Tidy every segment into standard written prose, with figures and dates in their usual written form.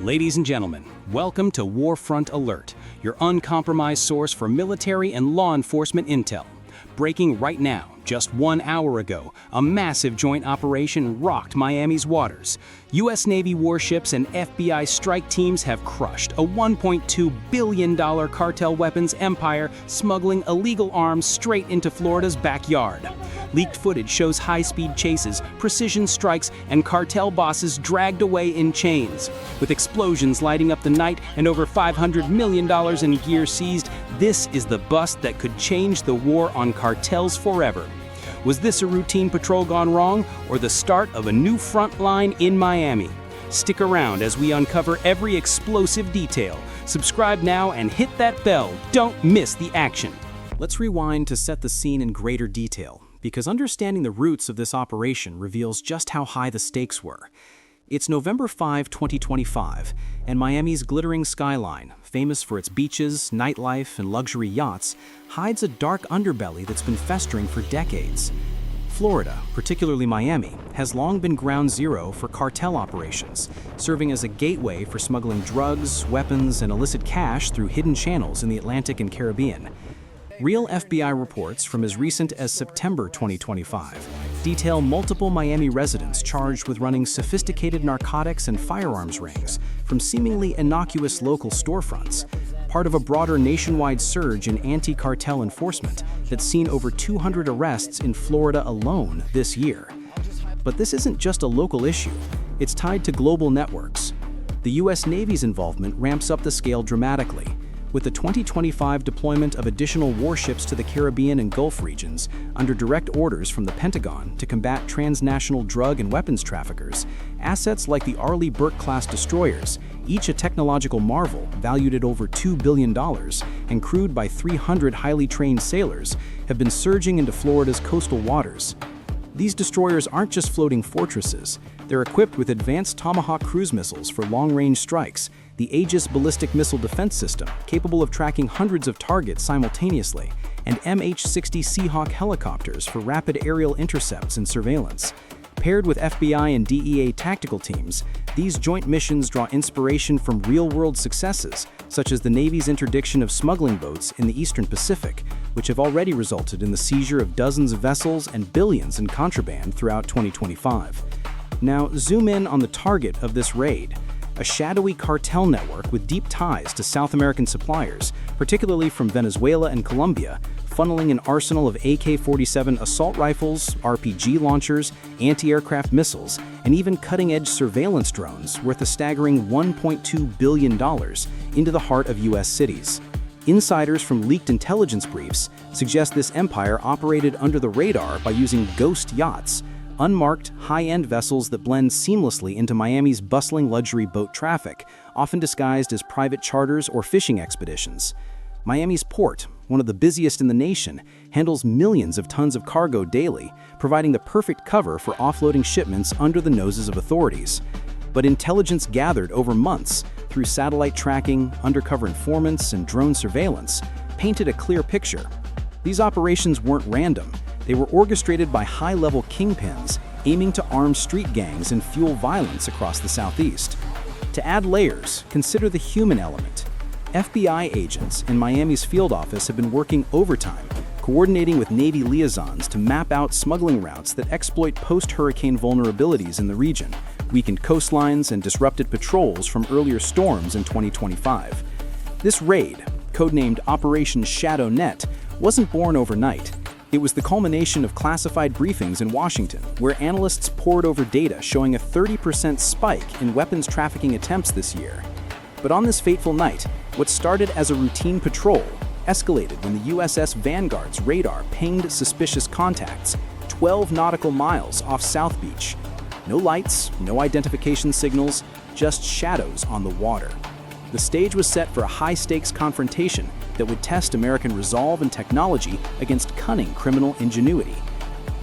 Ladies and gentlemen, welcome to Warfront Alert, your uncompromised source for military and law enforcement intel. Breaking right now, just 1 hour ago, a massive joint operation rocked Miami's waters. U.S. Navy warships and FBI strike teams have crushed a $1.2 billion cartel weapons empire smuggling illegal arms straight into Florida's backyard. Leaked footage shows high-speed chases, precision strikes, and cartel bosses dragged away in chains. With explosions lighting up the night and over $500 million in gear seized, this is the bust that could change the war on cartels forever. Was this a routine patrol gone wrong, or the start of a new front line in Miami? Stick around as we uncover every explosive detail. Subscribe now and hit that bell. Don't miss the action. Let's rewind to set the scene in greater detail, because understanding the roots of this operation reveals just how high the stakes were. It's November 5, 2025, and Miami's glittering skyline, famous for its beaches, nightlife, and luxury yachts, hides a dark underbelly that's been festering for decades. Florida, particularly Miami, has long been ground zero for cartel operations, serving as a gateway for smuggling drugs, weapons, and illicit cash through hidden channels in the Atlantic and Caribbean. Real FBI reports from as recent as September 2025 detail multiple Miami residents charged with running sophisticated narcotics and firearms rings from seemingly innocuous local storefronts, part of a broader nationwide surge in anti-cartel enforcement that's seen over 200 arrests in Florida alone this year. But this isn't just a local issue, it's tied to global networks. The U.S. Navy's involvement ramps up the scale dramatically, with the 2025 deployment of additional warships to the Caribbean and Gulf regions under direct orders from the Pentagon to combat transnational drug and weapons traffickers. Assets like the Arleigh Burke-class destroyers, each a technological marvel valued at over $2 billion and crewed by 300 highly trained sailors, have been surging into Florida's coastal waters. These destroyers aren't just floating fortresses, they're equipped with advanced Tomahawk cruise missiles for long-range strikes, the Aegis ballistic missile defense system, capable of tracking hundreds of targets simultaneously, and MH-60 Seahawk helicopters for rapid aerial intercepts and surveillance. Paired with FBI and DEA tactical teams, these joint missions draw inspiration from real-world successes, such as the Navy's interdiction of smuggling boats in the Eastern Pacific, which have already resulted in the seizure of dozens of vessels and billions in contraband throughout 2025. Now, zoom in on the target of this raid. A shadowy cartel network with deep ties to South American suppliers, particularly from Venezuela and Colombia, funneling an arsenal of AK-47 assault rifles, RPG launchers, anti-aircraft missiles, and even cutting-edge surveillance drones worth a staggering $1.2 billion into the heart of U.S. cities. Insiders from leaked intelligence briefs suggest this empire operated under the radar by using ghost yachts, unmarked, high-end vessels that blend seamlessly into Miami's bustling luxury boat traffic, often disguised as private charters or fishing expeditions. Miami's port, one of the busiest in the nation, handles millions of tons of cargo daily, providing the perfect cover for offloading shipments under the noses of authorities. But intelligence gathered over months through satellite tracking, undercover informants, and drone surveillance painted a clear picture. These operations weren't random. They were orchestrated by high-level kingpins aiming to arm street gangs and fuel violence across the Southeast. To add layers, consider the human element. FBI agents in Miami's field office have been working overtime, coordinating with Navy liaisons to map out smuggling routes that exploit post-hurricane vulnerabilities in the region, weakened coastlines, and disrupted patrols from earlier storms in 2025. This raid, codenamed Operation Shadow Net, wasn't born overnight. It was the culmination of classified briefings in Washington, where analysts pored over data showing a 30% spike in weapons trafficking attempts this year. But on this fateful night, what started as a routine patrol escalated when the USS Vanguard's radar pinged suspicious contacts 12 nautical miles off South Beach. No lights, no identification signals, just shadows on the water. The stage was set for a high-stakes confrontation that would test American resolve and technology against cunning criminal ingenuity.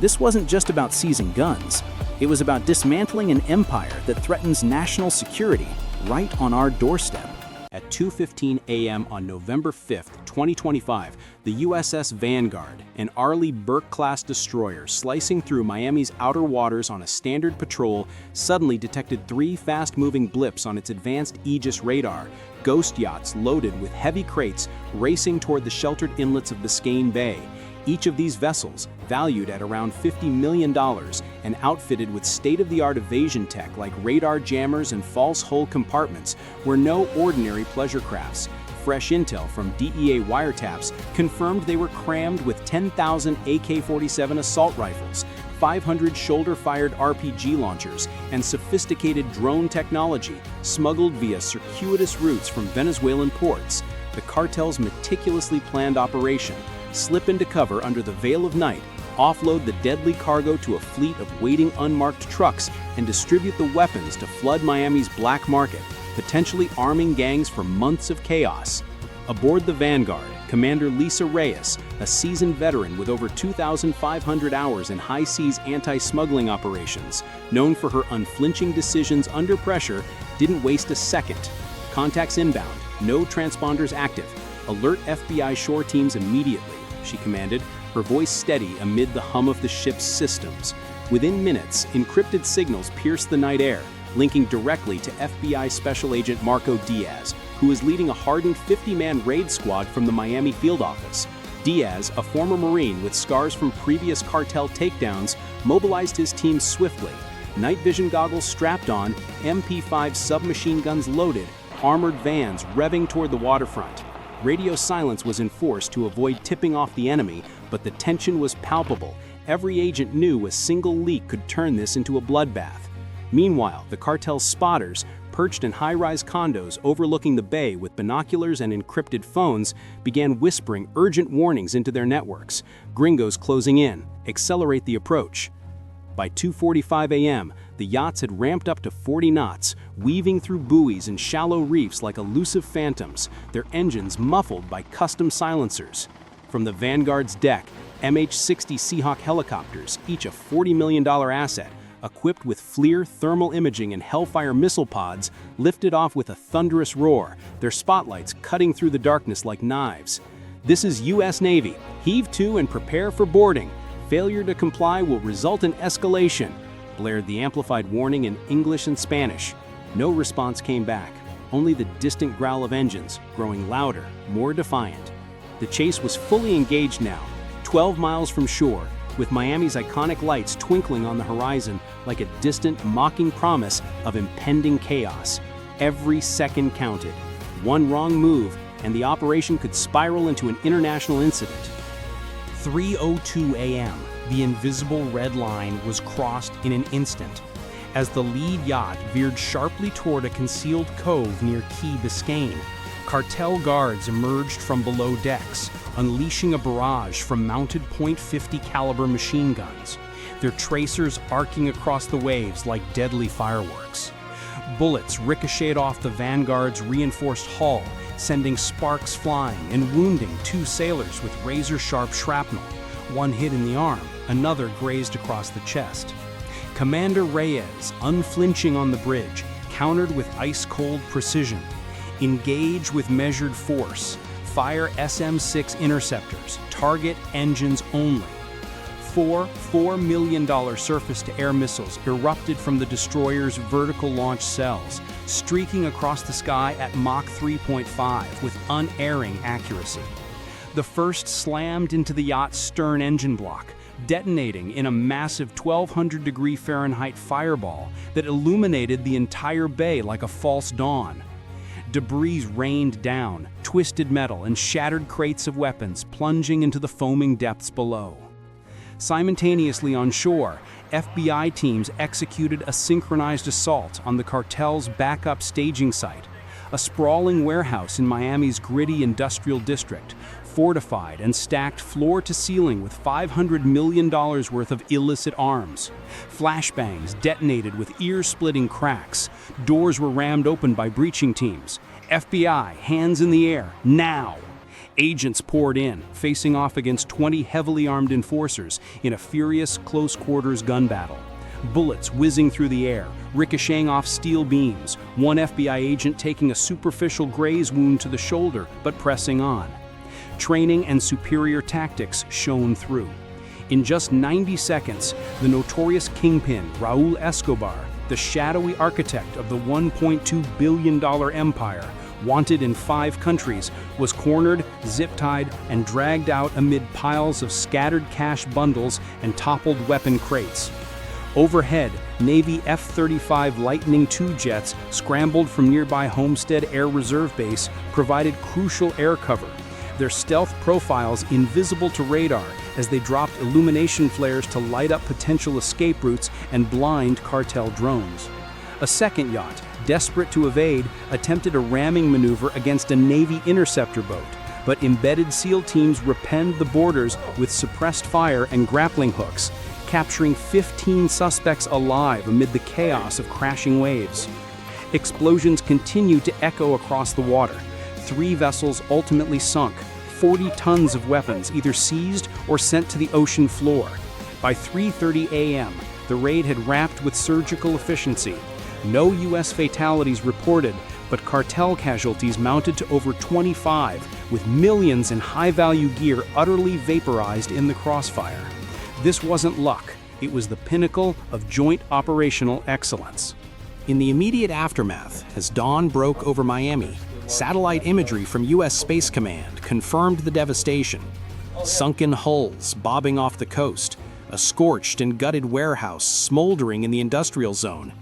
This wasn't just about seizing guns. It was about dismantling an empire that threatens national security right on our doorstep. At 2:15 a.m. on November 5, 2025, the USS Vanguard, an Arleigh Burke-class destroyer slicing through Miami's outer waters on a standard patrol, suddenly detected 3 fast-moving blips on its advanced Aegis radar, ghost yachts loaded with heavy crates racing toward the sheltered inlets of Biscayne Bay. Each of these vessels, valued at around $50 million and outfitted with state-of-the-art evasion tech like radar jammers and false hull compartments, were no ordinary pleasure crafts. Fresh intel from DEA wiretaps confirmed they were crammed with 10,000 AK-47 assault rifles, 500 shoulder-fired RPG launchers, and sophisticated drone technology smuggled via circuitous routes from Venezuelan ports. The cartel's meticulously planned operation: slip into cover under the veil of night, offload the deadly cargo to a fleet of waiting unmarked trucks, and distribute the weapons to flood Miami's black market, potentially arming gangs for months of chaos. Aboard the Vanguard, Commander Lisa Reyes, a seasoned veteran with over 2,500 hours in high seas anti-smuggling operations, known for her unflinching decisions under pressure, didn't waste a second. Contacts inbound, no transponders active. Alert FBI shore teams immediately, she commanded, her voice steady amid the hum of the ship's systems. Within minutes, encrypted signals pierced the night air, linking directly to FBI Special Agent Marco Diaz, who is leading a hardened 50-man raid squad from the Miami field office. Diaz, a former Marine with scars from previous cartel takedowns, mobilized his team swiftly. Night vision goggles strapped on, MP5 submachine guns loaded, armored vans revving toward the waterfront. Radio silence was enforced to avoid tipping off the enemy, but the tension was palpable. Every agent knew a single leak could turn this into a bloodbath. Meanwhile, the cartel's spotters, perched in high-rise condos overlooking the bay with binoculars and encrypted phones, began whispering urgent warnings into their networks. Gringos closing in. Accelerate the approach. By 2:45 a.m., the yachts had ramped up to 40 knots, weaving through buoys and shallow reefs like elusive phantoms, their engines muffled by custom silencers. From the Vanguard's deck, MH-60 Seahawk helicopters, each a $40 million asset, equipped with FLIR thermal imaging and Hellfire missile pods, lifted off with a thunderous roar, their spotlights cutting through the darkness like knives. "This is U.S. Navy. Heave to and prepare for boarding. Failure to comply will result in escalation," blared the amplified warning in English and Spanish. No response came back, only the distant growl of engines, growing louder, more defiant. The chase was fully engaged now, 12 miles from shore, with Miami's iconic lights twinkling on the horizon like a distant, mocking promise of impending chaos. Every second counted. One wrong move, and the operation could spiral into an international incident. 3:02 a.m., the invisible red line was crossed in an instant, as the lead yacht veered sharply toward a concealed cove near Key Biscayne. Cartel guards emerged from below decks, unleashing a barrage from mounted .50 caliber machine guns, their tracers arcing across the waves like deadly fireworks. Bullets ricocheted off the Vanguard's reinforced hull, sending sparks flying and wounding 2 sailors with razor-sharp shrapnel. One hit in the arm, another grazed across the chest. Commander Reyes, unflinching on the bridge, countered with ice-cold precision. Engage with measured force. Fire SM-6 interceptors. Target engines only. 4 $4 million surface-to-air missiles erupted from the destroyer's vertical launch cells, streaking across the sky at Mach 3.5 with unerring accuracy. The first slammed into the yacht's stern engine block, detonating in a massive 1,200-degree Fahrenheit fireball that illuminated the entire bay like a false dawn. Debris rained down, twisted metal and shattered crates of weapons plunging into the foaming depths below. Simultaneously on shore, FBI teams executed a synchronized assault on the cartel's backup staging site, a sprawling warehouse in Miami's gritty industrial district, fortified and stacked floor to ceiling with $500 million worth of illicit arms. Flashbangs detonated with ear-splitting cracks. Doors were rammed open by breaching teams. FBI, hands in the air, now! Agents poured in, facing off against 20 heavily armed enforcers in a furious close-quarters gun battle. Bullets whizzing through the air, ricocheting off steel beams, one FBI agent taking a superficial graze wound to the shoulder but pressing on. training and superior tactics shone through. In just 90 seconds, the notorious kingpin Raul Escobar, the shadowy architect of the $1.2 billion empire, wanted in 5 countries, was cornered, zip-tied, and dragged out amid piles of scattered cash bundles and toppled weapon crates. Overhead, Navy F-35 Lightning II jets scrambled from nearby Homestead Air Reserve Base provided crucial air cover, their stealth profiles invisible to radar as they dropped illumination flares to light up potential escape routes and blind cartel drones. A second yacht, desperate to evade, attempted a ramming maneuver against a Navy interceptor boat, but embedded SEAL teams repenned the boarders with suppressed fire and grappling hooks, capturing 15 suspects alive amid the chaos of crashing waves. Explosions continued to echo across the water. 3 vessels ultimately sunk, 40 tons of weapons either seized or sent to the ocean floor. By 3:30 a.m., the raid had wrapped with surgical efficiency. No U.S. fatalities reported, but cartel casualties mounted to over 25, with millions in high-value gear utterly vaporized in the crossfire. This wasn't luck, it was the pinnacle of joint operational excellence. In the immediate aftermath, as dawn broke over Miami, satellite imagery from U.S. Space Command confirmed the devastation. Sunken hulls bobbing off the coast, a scorched and gutted warehouse smoldering in the industrial zone.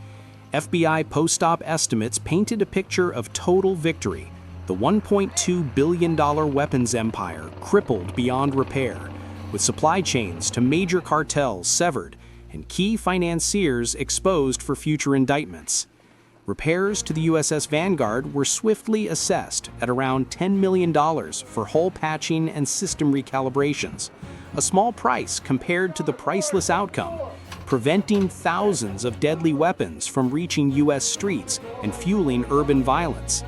FBI post-op estimates painted a picture of total victory, the $1.2 billion weapons empire crippled beyond repair, with supply chains to major cartels severed and key financiers exposed for future indictments. Repairs to the USS Vanguard were swiftly assessed at around $10 million for hull patching and system recalibrations, a small price compared to the priceless outcome, preventing thousands of deadly weapons from reaching U.S. streets and fueling urban violence.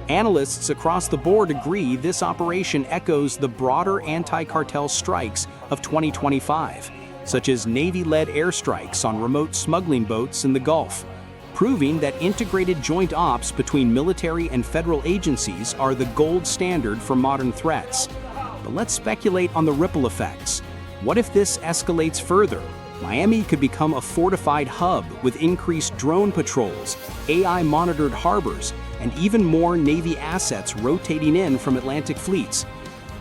Analysts across the board agree this operation echoes the broader anti-cartel strikes of 2025, such as Navy-led airstrikes on remote smuggling boats in the Gulf, proving that integrated joint ops between military and federal agencies are the gold standard for modern threats. But let's speculate on the ripple effects. What if this escalates further? Miami could become a fortified hub with increased drone patrols, AI-monitored harbors, and even more Navy assets rotating in from Atlantic fleets.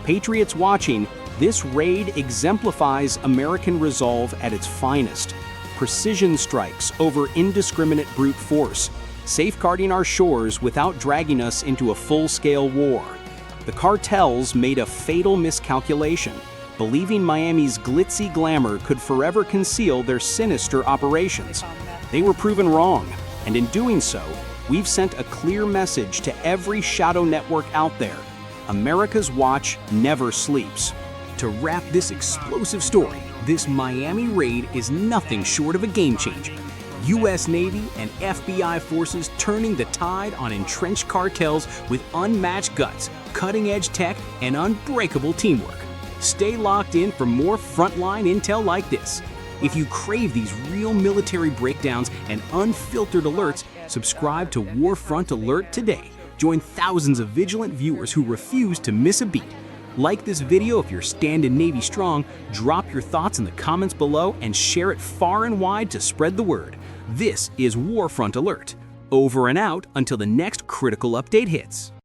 Patriots watching, this raid exemplifies American resolve at its finest. Precision strikes over indiscriminate brute force, safeguarding our shores without dragging us into a full-scale war. The cartels made a fatal miscalculation, believing Miami's glitzy glamour could forever conceal their sinister operations. They were proven wrong, and in doing so, we've sent a clear message to every shadow network out there. America's watch never sleeps. To wrap this explosive story, this Miami raid is nothing short of a game-changer. U.S. Navy and FBI forces turning the tide on entrenched cartels with unmatched guts, cutting-edge tech, and unbreakable teamwork. Stay locked in for more frontline intel like this. If you crave these real military breakdowns and unfiltered alerts, subscribe to Warfront Alert today. Join thousands of vigilant viewers who refuse to miss a beat. Like this video if you're standing Navy strong, drop your thoughts in the comments below and share it far and wide to spread the word. This is Warfront Alert. Over and out until the next critical update hits.